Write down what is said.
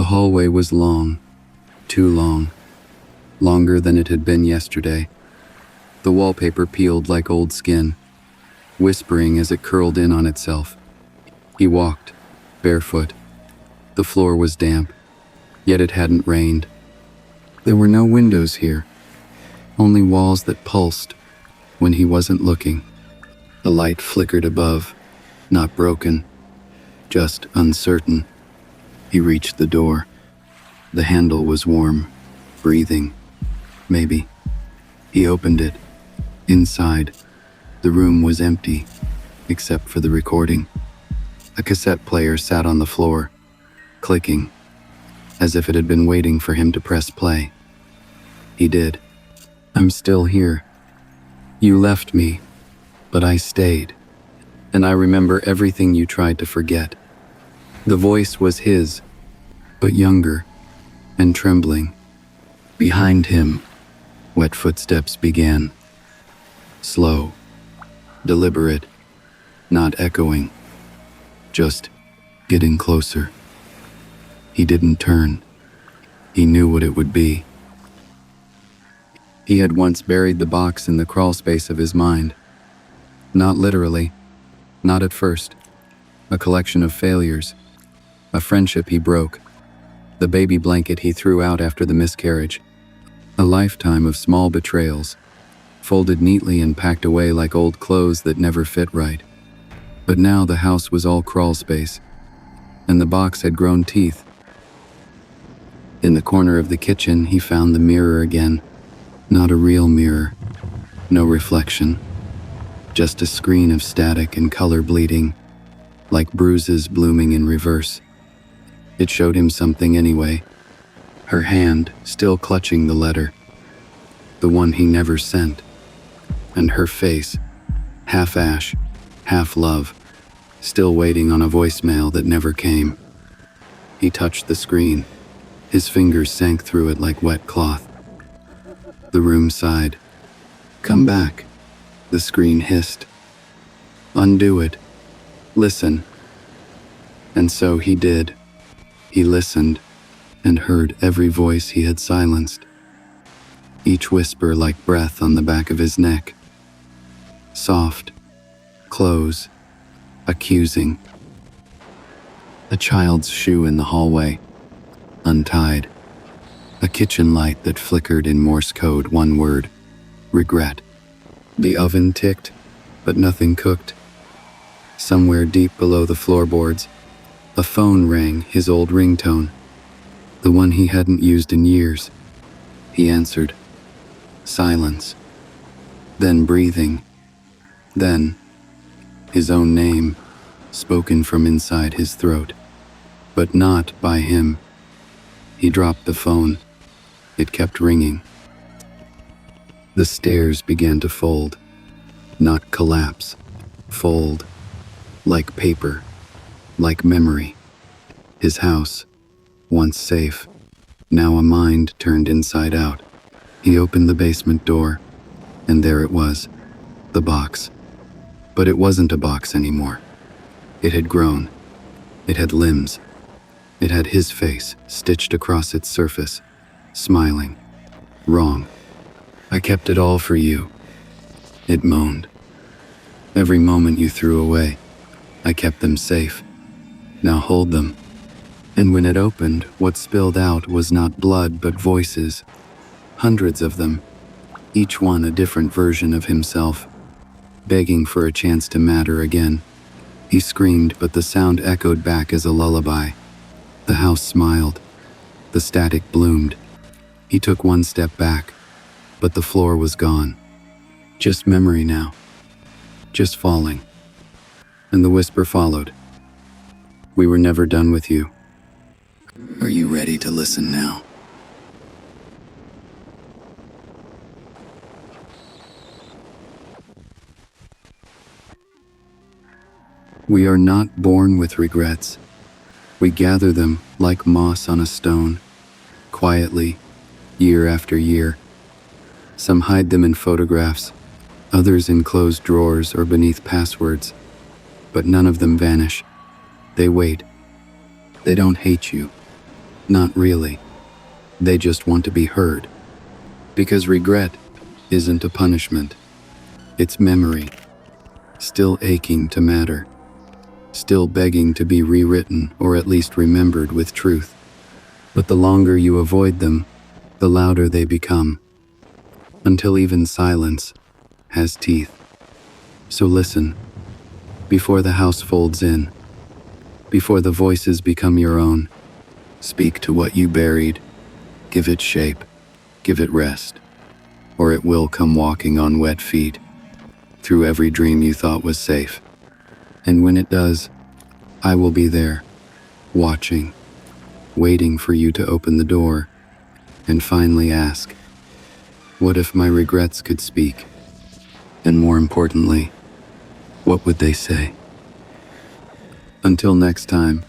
The hallway was long, too long, longer than it had been yesterday. The wallpaper peeled like old skin, whispering as it curled in on itself. He walked, barefoot. The floor was damp, yet it hadn't rained. There were no windows here, only walls that pulsed when he wasn't looking. The light flickered above, not broken, just uncertain. He reached the door. The handle was warm, breathing. Maybe. He opened it. Inside, the room was empty, except for the recording. A cassette player sat on the floor, clicking, as if it had been waiting for him to press play. He did. "I'm still here. You left me, but I stayed. And I remember everything you tried to forget." The voice was his, but younger and trembling. Behind him, wet footsteps began. Slow, deliberate, not echoing, just getting closer. He didn't turn. He knew what it would be. He had once buried the box in the crawl space of his mind. Not literally, not at first. A collection of failures, a friendship he broke, the baby blanket he threw out after the miscarriage, a lifetime of small betrayals, folded neatly and packed away like old clothes that never fit right. But now the house was all crawl space, and the box had grown teeth. In the corner of the kitchen, he found the mirror again. Not a real mirror, no reflection, just a screen of static and color bleeding, like bruises blooming in reverse. It showed him something anyway. Her hand still clutching the letter, the one he never sent, and her face, half ash, half love, still waiting on a voicemail that never came. He touched the screen. His fingers sank through it like wet cloth. The room sighed. "Come back," the screen hissed. "Undo it. Listen." And so he did. He listened and heard every voice he had silenced, each whisper like breath on the back of his neck. Soft, close, accusing. A child's shoe in the hallway, untied. A kitchen light that flickered in Morse code, one word: regret. The oven ticked, but nothing cooked. Somewhere deep below the floorboards, a phone rang, his old ringtone, the one he hadn't used in years. He answered. Silence. Then breathing. Then his own name, spoken from inside his throat, but not by him. He dropped the phone. It kept ringing. The stairs began to fold, not collapse, fold, like paper, like memory. His house, once safe, now a mind turned inside out. He opened the basement door, and there it was, the box. But it wasn't a box anymore. It had grown. It had limbs. It had his face stitched across its surface, smiling. Wrong. "I kept it all for you," it moaned. "Every moment you threw away, I kept them safe. Now hold them." And when it opened, what spilled out was not blood but voices. Hundreds of them, each one a different version of himself, begging for a chance to matter again. He screamed, but the sound echoed back as a lullaby. The house smiled. The static bloomed. He took one step back, but the floor was gone. Just memory now. Just falling. And the whisper followed. "We were never done with you. Are you ready to listen now?" We are not born with regrets. We gather them like moss on a stone, quietly, year after year. Some hide them in photographs, others in closed drawers or beneath passwords, but none of them vanish. They wait. They don't hate you. Not really. They just want to be heard. Because regret isn't a punishment. It's memory, still aching to matter, still begging to be rewritten or at least remembered with truth. But the longer you avoid them, the louder they become, until even silence has teeth. So listen, before the house folds in, before the voices become your own, speak to what you buried, give it shape, give it rest, or it will come walking on wet feet through every dream you thought was safe. And when it does, I will be there, watching, waiting for you to open the door, and finally ask, what if my regrets could speak? And more importantly, what would they say? Until next time,